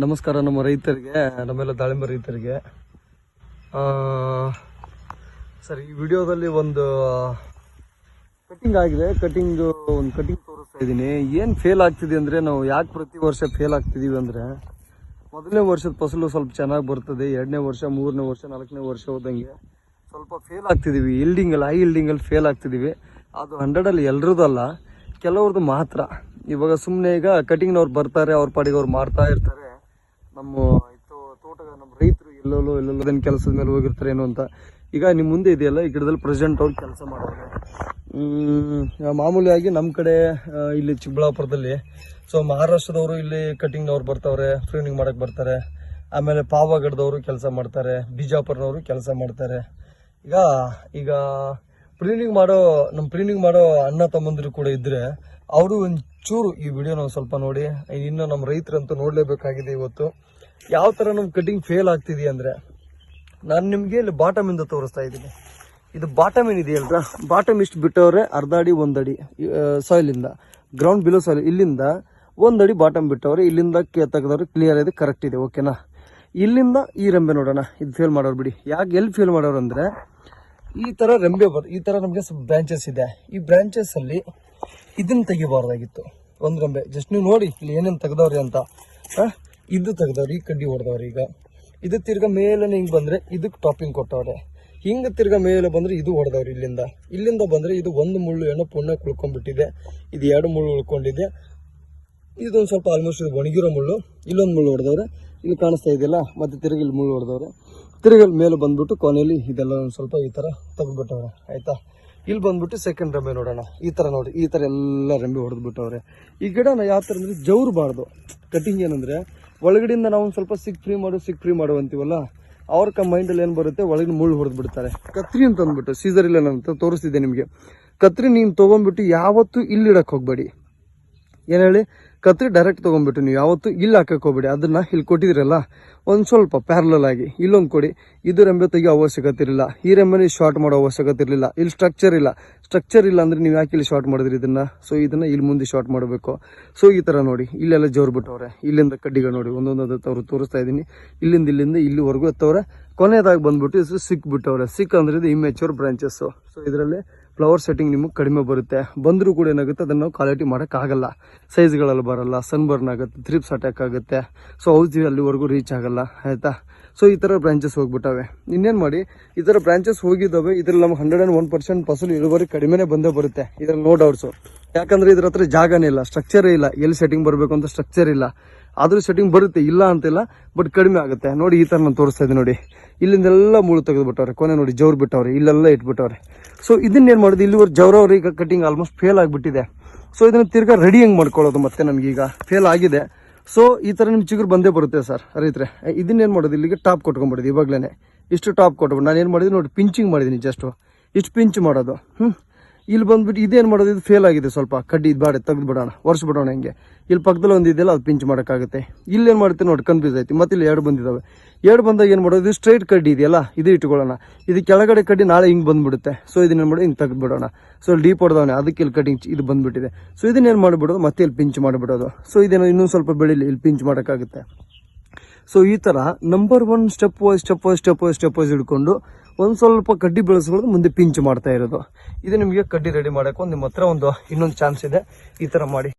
ನಮಸ್ಕಾರ ನಮ್ಮ ರೈತರಿಗೆ, ನಮ್ಮೆಲ್ಲ ದಾಳಿಂಬೆ ರೈತರಿಗೆ. ಸರ್, ಈ ವಿಡಿಯೋದಲ್ಲಿ ಒಂದು ಕಟಿಂಗ್ ಆಗಿದೆ. ಒಂದು ಕಟಿಂಗ್ ತೋರಿಸ್ತಾ ಇದ್ದೀನಿ. ಏನು ಫೇಲ್ ಆಗ್ತಿದೆ ಅಂದರೆ, ನಾವು ಯಾಕೆ ಪ್ರತಿ ವರ್ಷ ಫೇಲ್ ಆಗ್ತಿದ್ದೀವಿ ಅಂದರೆ, ಮೊದಲನೇ ವರ್ಷದ ಫಸಲು ಸ್ವಲ್ಪ ಚೆನ್ನಾಗಿ ಬರ್ತದೆ, 2ನೇ ವರ್ಷ 3ನೇ ವರ್ಷ 4ನೇ ವರ್ಷ ಹೋದಂಗೆ ಸ್ವಲ್ಪ ಫೇಲ್ ಆಗ್ತಿದ್ದೀವಿ. ಹೈ ಇಲ್ಡಿಂಗಲ್ಲಿ ಫೇಲ್ ಆಗ್ತಿದ್ದೀವಿ. ಅದು 100ಅಲ್ಲಿ ಎಲ್ಲರದ್ದು ಅಲ್ಲ, ಕೆಲವ್ರದ್ದು ಮಾತ್ರ. ಇವಾಗ ಸುಮ್ಮನೆ ಈಗ ಕಟಿಂಗ್ನವ್ರು ಬರ್ತಾರೆ, ಅವ್ರ ಪಾಡಿಗೆ ಅವ್ರು ಮಾಡ್ತಾ ಇರ್ತಾರೆ. ನಮ್ಮ ನಮ್ಮ ರೈತರು ಎಲ್ಲೆಲ್ಲೋ ಅದನ್ನ ಕೆಲಸದ ಮೇಲೆ ಹೋಗಿರ್ತಾರೆ ಏನೋ ಅಂತ. ಈಗ ನಿಮ್ಮ ಮುಂದೆ ಇದೆಯಲ್ಲ, ಈ ಗಿಡದಲ್ಲಿ ಪ್ರೆಸೆಂಟ್ ಅವ್ರು ಕೆಲಸ ಮಾಡೋರು. ಮಾಮೂಲಿಯಾಗಿ ನಮ್ಮ ಕಡೆ ಇಲ್ಲಿ ಚಿಕ್ಕಬಳ್ಳಾಪುರದಲ್ಲಿ ಮಹಾರಾಷ್ಟ್ರದವರು ಇಲ್ಲಿ ಕಟಿಂಗ್ನವ್ರು ಬರ್ತಾವ್ರೆ, ಪ್ರೂನಿಂಗ್ ಮಾಡಕ್ಕೆ ಬರ್ತಾರೆ. ಆಮೇಲೆ ಪಾವಗಡದವರು ಕೆಲಸ ಮಾಡ್ತಾರೆ, ಬಿಜಾಪುರನವರು ಕೆಲಸ ಮಾಡ್ತಾರೆ. ಈಗ ಪ್ರೀನಿಂಗ್ ಮಾಡೋ ಅಣ್ಣ ತಮ್ಮಂದಿರು ಕೂಡ ಇದ್ರೆ ಅವರು ಒಂಚೂರು ಈ ವಿಡಿಯೋನ ಸ್ವಲ್ಪ ನೋಡಿ. ಇನ್ನು ನಮ್ಮ ರೈತರಂತೂ ನೋಡಲೇಬೇಕಾಗಿದೆ. ಇವತ್ತು ಯಾವ ಥರ ನಮ್ಮ ಕಟಿಂಗ್ ಫೇಲ್ ಆಗ್ತಿದೆ ಅಂದರೆ, ನಾನು ನಿಮಗೆ ಇಲ್ಲಿ ಬಾಟಮ್ ಇಂದ ತೋರಿಸ್ತಾ ಇದ್ದೀನಿ. ಇದು ಬಾಟಮ್ ಏನಿದೆಯಲ್ರ, ಬಾಟಮ್ ಇಷ್ಟು ಬಿಟ್ಟವ್ರೆ, ಅರ್ಧ ಅಡಿ 1 ಅಡಿ ಸಾಯಿಲಿಂದ, ಗ್ರೌಂಡ್ ಬಿಲೋ ಸಾಯಿಲ್, ಇಲ್ಲಿಂದ 1 ಅಡಿ ಬಾಟಮ್ ಬಿಟ್ಟವ್ರೆ. ಇಲ್ಲಿಂದ ತೆಗೆದವ್ರೆ, ಕ್ಲಿಯರ್ ಇದೆ, ಕರೆಕ್ಟ್ ಇದೆ, ಓಕೆನಾ. ಇಲ್ಲಿಂದ ಈ ರೆಂಬೆ ನೋಡೋಣ, ಇದು ಫೇಲ್ ಮಾಡೋರು ಬಿಡಿ. ಎಲ್ಲಿ ಫೇಲ್ ಮಾಡೋರು ಅಂದರೆ, ಈ ಥರ ರೆಂಬೆ ಈ ಥರ ನಮಗೆ ಸ್ವಲ್ಪ ಬ್ರಾಂಚಸ್ ಇದೆ. ಈ ಬ್ರಾಂಚಸ್ ಅಲ್ಲಿ ಇದನ್ನ ತೆಗಿಬಾರ್ದಾಗಿತ್ತು. ಒಂದು ರೆಂಬೆ ಜಸ್ಟ್ ನೀವು ನೋಡಿ ಇಲ್ಲಿ ಏನೇನು ತೆಗ್ದವ್ರಿ ಅಂತ. ಇದು ತೆಗ್ದವ್ರಿ, ಈ ಕಡ್ಡಿ ಹೊಡೆದವ್ರಿ. ಈಗ ಇದು ತಿರ್ಗಾ ಮೇಲೆ ಹಿಂಗೆ ಬಂದರೆ ಇದಕ್ಕೆ ಟಾಪಿಂಗ್ ಕೊಟ್ಟವ್ರೆ. ಹಿಂಗೆ ತಿರ್ಗಾ ಮೇಲೆ ಬಂದರೆ ಇದು ಹೊಡೆದವ್ರಿ. ಇಲ್ಲಿಂದ ಬಂದರೆ ಇದು 1 ಮುಳ್ಳು ಏನೋ ಪುಣ್ಯ ಉಳ್ಕೊಂಡ್ಬಿಟ್ಟಿದೆ. ಇದು 2 ಮುಳ್ಳು ಉಳ್ಕೊಂಡಿದೆ. ಇದೊಂದು ಸ್ವಲ್ಪ ಆಲ್ಮೋಸ್ಟ್ ಇದು ಒಣಗಿರೋ ಮುಳ್ಳು. ಇಲ್ಲೊಂದು ಮುಳ್ಳು ಹೊಡೆದವ್ರೆ, ಇಲ್ಲಿ ಕಾಣಿಸ್ತಾ ಇದೆಯಲ್ಲ. ಮತ್ತೆ ತಿರ್ಗಿ ಇಲ್ಲಿ ಮುಳ್ಳು ಹೊಡೆದವ್ರೆ. ತಿರುಗಲ್ ಮೇಲೆ ಬಂದ್ಬಿಟ್ಟು ಕೊನೆಯಲ್ಲಿ ಇದೆಲ್ಲ ಒಂದು ಸ್ವಲ್ಪ ಈ ಥರ ತೆಗೆದ್ಬಿಟ್ಟವ್ರೆ, ಆಯಿತಾ. ಇಲ್ಲಿ ಬಂದ್ಬಿಟ್ಟು ಸೆಕೆಂಡ್ ರೆಂಬೆ ನೋಡೋಣ. ಈ ಥರ ನೋಡಿ, ಈ ಥರ ಎಲ್ಲ ರೆಂಬೆ ಹೊಡೆದ್ಬಿಟ್ಟವ್ರೆ. ಈ ಗಿಡನ ಯಾವ ಥರ ಅಂದರೆ ಜೌರಬಾರ್ದು. ಕಟಿಂಗ್ ಏನಂದರೆ, ಒಳಗಡೆಯಿಂದ ನಾವು ಒಂದು ಸ್ವಲ್ಪ ಸಿಕ್ ಫ್ರೀ ಮಾಡು ಅಂತೀವಲ್ಲ, ಅವ್ರ ಮೈಂಡಲ್ಲಿ ಏನು ಬರುತ್ತೆ, ಒಳಗಿನ ಮುಳ್ಳು ಹೊಡೆದ್ಬಿಡ್ತಾರೆ. ಕತ್ರಿ ಅಂತ ಅಂದ್ಬಿಟ್ಟು ಸೀಸರ್ ಇಲ್ಲ ಅಂತ ತೋರಿಸ್ತಿದ್ದೆ ನಿಮಗೆ. ಕತ್ರಿ ನೀನು ತೊಗೊಂಡ್ಬಿಟ್ಟು ಯಾವತ್ತೂ ಇಲ್ಲಿ ಇಡಕ್ಕೆ ಹೋಗ್ಬೇಡಿ. ಏನು ಹೇಳಿ, ಕತ್ರಿ ಡೈರೆಕ್ಟ್ ತೊಗೊಂಡ್ಬಿಟ್ಟು ನೀವು ಯಾವತ್ತೂ ಇಲ್ಲಿ ಹಾಕಕ್ಕೆ ಹೋಗ್ಬೇಡಿ. ಅದನ್ನ ಇಲ್ಲಿ ಕೊಟ್ಟಿದ್ರಲ್ಲ, ಒಂದು ಸ್ವಲ್ಪ ಪ್ಯಾರಲಲ್ ಆಗಿ ಇಲ್ಲೊಂದು ಕೊಡಿ. ಇದು ರೆಂಬೆ ತೆಗಿಯೋ ಅವಶ್ಯಕತೆ ಇರಲಿಲ್ಲ, ಈ ರೆಂಬೆನ ಶಾರ್ಟ್ ಮಾಡೋ ಅವಶ್ಯಕತೆ ಇರಲಿಲ್ಲ. ಇಲ್ಲಿ ಸ್ಟ್ರಕ್ಚರ್ ಇಲ್ಲ ಅಂದ್ರೆ ನೀವು ಯಾಕೆ ಇಲ್ಲಿ ಶಾರ್ಟ್ ಮಾಡಿದ್ರಿ ಇದನ್ನ. ಇದನ್ನ ಇಲ್ಲಿ ಮುಂದೆ ಶಾರ್ಟ್ ಮಾಡಬೇಕು. ಈ ಥರ ನೋಡಿ, ಇಲ್ಲೆಲ್ಲ ಜೋರು ಬಿಟ್ಟವ್ರೆ. ಇಲ್ಲಿಂದ ಕಡ್ಡಿಗಳು ನೋಡಿ, ಒಂದೊಂದು ಅವ್ರು ತೋರಿಸ್ತಾ ಇದ್ದೀನಿ. ಇಲ್ಲಿಂದ ಇಲ್ಲಿವರೆಗೂ ಎತ್ತವ್ರೆ. ಕೊನೆಯದಾಗಿ ಬಂದ್ಬಿಟ್ಟು ಸಿಕ್ಬಿಟ್ಟವ್ರೆ. ಅಂದ್ರೆ ಇದು ಇಮ್ಮೆಚೂರ್ ಬ್ರಾಂಚಸ್. ಇದರಲ್ಲಿ ಫ್ಲವರ್ ಸೆಟ್ಟಿಂಗ್ ನಿಮಗೆ ಕಡಿಮೆ ಬರುತ್ತೆ. ಬಂದರೂ ಕೂಡ ಏನಾಗುತ್ತೆ, ಅದನ್ನು ನಾವು ಕ್ವಾಲಿಟಿ ಮಾಡೋಕ್ಕಾಗಲ್ಲ. ಸೈಜ್ಗಳಲ್ಲಿ ಬರಲ್ಲ, ಸನ್ಬರ್ನ್ ಆಗುತ್ತೆ, ಥ್ರಿಪ್ಸ್ ಅಟ್ಯಾಕ್ ಆಗುತ್ತೆ. ಔಷಧಿ ಅಲ್ಲಿವರೆಗೂ ರೀಚ್ ಆಗಲ್ಲ, ಆಯಿತಾ. ಈ ಥರ ಬ್ರಾಂಚಸ್ ಹೋಗ್ಬಿಟ್ಟವೆ. ಇನ್ನೇನು ಮಾಡಿ, ಈ ಥರ ಬ್ರಾಂಚಸ್ ಹೋಗಿದ್ದಾವೆ. ಇದ್ರಲ್ಲಿ ನಮ್ಗೆ 101% ಫಸಲು ಇಳುವರಿ ಕಡಿಮೆನೇ ಬಂದೇ ಬರುತ್ತೆ. ಇದ್ರಲ್ಲಿ ನೋ ಡೌಟ್ಸು. ಯಾಕಂದರೆ ಇದ್ರ ಹತ್ರ ಜಾಗನೇ ಇಲ್ಲ, ಸ್ಟ್ರಕ್ಚರೇ ಇಲ್ಲ. ಎಲ್ಲಿ ಸೆಟ್ಟಿಂಗ್ ಬರಬೇಕು ಅಂತ ಸ್ಟ್ರಕ್ಚರ್ ಇಲ್ಲ. ಆದರೂ ಸೆಟ್ಟಿಂಗ್ ಬರುತ್ತೆ, ಇಲ್ಲ ಅಂತಿಲ್ಲ, ಬಟ್ ಕಡಿಮೆ ಆಗುತ್ತೆ. ನೋಡಿ, ಈ ಥರ ನಾನು ತೋರಿಸ್ತಾ ಇದ್ದೀನಿ ನೋಡಿ. ಇಲ್ಲಿಂದೆಲ್ಲ ಮುಳ್ಳು ತೆಗೆದುಬಿಟ್ಟವ್ರೆ. ಕೊನೆ ನೋಡಿ ಜೌರ್ ಬಿಟ್ಟವ್ರೆ, ಇಲ್ಲೆಲ್ಲ ಇಟ್ಬಿಟ್ಟವ್ರೆ. ಇದನ್ನೇನು ಮಾಡೋದು, ಇಲ್ಲಿವರೆಗೆ ಜೌರವ್ರು ಈಗ ಕಟಿಂಗ್ ಆಲ್ಮೋಸ್ಟ್ ಫೇಲ್ ಆಗಿಬಿಟ್ಟಿದೆ. ಇದನ್ನು ತಿರ್ಗಾ ರೆಡಿ ಹೆಂಗೆ ಮಾಡ್ಕೊಳ್ಳೋದು ಮತ್ತೆ ನಮಗೀಗ ಫೇಲ್ ಆಗಿದೆ. ಈ ಥರ ನಿಮ್ಮ ಚಿಗುರು ಬಂದೇ ಬರುತ್ತೆ ಸರ್ ರೈತರೆ. ಇದನ್ನೇನು ಮಾಡೋದು, ಇಲ್ಲಿಗೆ ಟಾಪ್ ಕೊಟ್ಕೊಂಡ್ಬಿಡೋದು. ಇವಾಗಲೇ ಇಷ್ಟು ಟಾಪ್ ಕೊಟ್ಬಿಟ್ಟು ನಾನು ಏನು ಮಾಡಿದ್ದೀನಿ ನೋಡಿ, ಪಿಂಚಿಂಗ್ ಮಾಡಿದ್ದೀನಿ. ಜಸ್ಟ್ ಇಷ್ಟು ಪಿಂಚ್ ಮಾಡೋದು. ಇಲ್ಲಿ ಬಂದ್ಬಿಟ್ಟು ಇದೇನು ಮಾಡೋದು, ಇದು ಫೇಲ್ ಆಗಿದೆ. ಸ್ವಲ್ಪ ಕಡ್ಡಿ ಇದು ಬಾಡೆ ತೆಗೆದ್ಬಿಡೋಣ, ಒರೆಸ್ಬಿಡೋಣ. ಹಿಂಗೆ ಇಲ್ಲಿ ಪಕ್ಕದಲ್ಲಿ ಒಂದು ಇದೆಯಲ್ಲ, ಅದು ಪಿಂಚ್ ಮಾಡೋಕ್ಕಾಗುತ್ತೆ. ಇಲ್ಲೇನು ಮಾಡ್ತೀನಿ ನೋಡಿ, ಕನ್ಫ್ಯೂಸ್ ಆಯ್ತು. ಮತ್ತೆ ಇಲ್ಲಿ 2 ಬಂದಿದ್ದಾವೆ. 2 ಬಂದಾಗ ಏನು ಮಾಡೋದು, ಇದು ಸ್ಟ್ರೈಟ್ ಕಡ್ಡಿ ಇದೆಯಲ್ಲ, ಇದು ಇಟ್ಕೊಳ್ಳೋಣ. ಇದು ಕೆಳಗಡೆ ಕಡ್ಡಿ ನಾಳೆ ಹಿಂಗೆ ಬಂದ್ಬಿಡುತ್ತೆ. ಇದನ್ನೇನು ಮಾಡೋದು, ಹಿಂಗೆ ತೆಗೆದ್ಬಿಡೋಣ. ಡೀಪ್ ಹೊಡೆದವನೆ, ಅದಕ್ಕೆ ಇಲ್ಲಿ ಕಟಿಂಗ್ ಇದು ಬಂದ್ಬಿಟ್ಟಿದೆ. ಇದನ್ನೇನು ಮಾಡಿಬಿಡೋದು, ಮತ್ತೆ ಇಲ್ಲಿ ಪಿಂಚ್ ಮಾಡಿಬಿಡೋದು. ಇದೇನೋ ಇನ್ನೊಂದು ಸ್ವಲ್ಪ ಬೆಳಿಲಿ, ಇಲ್ಲಿ ಪಿಂಚ್ ಮಾಡೋಕ್ಕಾಗುತ್ತೆ. ಈ ಥರ ನಂಬರ್ 1 ಸ್ಟೆಪ್ ವೈಸ್ ಹಿಡ್ಕೊಂಡು ಒಂದು ಸ್ವಲ್ಪ ಕಡ್ಡಿ ಬೆಳೆಸ್ಕೊಳ್ಳೋದು, ಮುಂದೆ ಪಿಂಚ್ ಮಾಡ್ತಾ ಇರೋದು. ಇದು ನಿಮಗೆ ಕಡ್ಡಿ ರೆಡಿ ಮಾಡೋಕ್ಕೆ ನಿಮ್ಮ ಹತ್ರ ಇನ್ನೊಂದು ಚಾನ್ಸ್ ಇದೆ. ಈ ಥರ ಮಾಡಿ.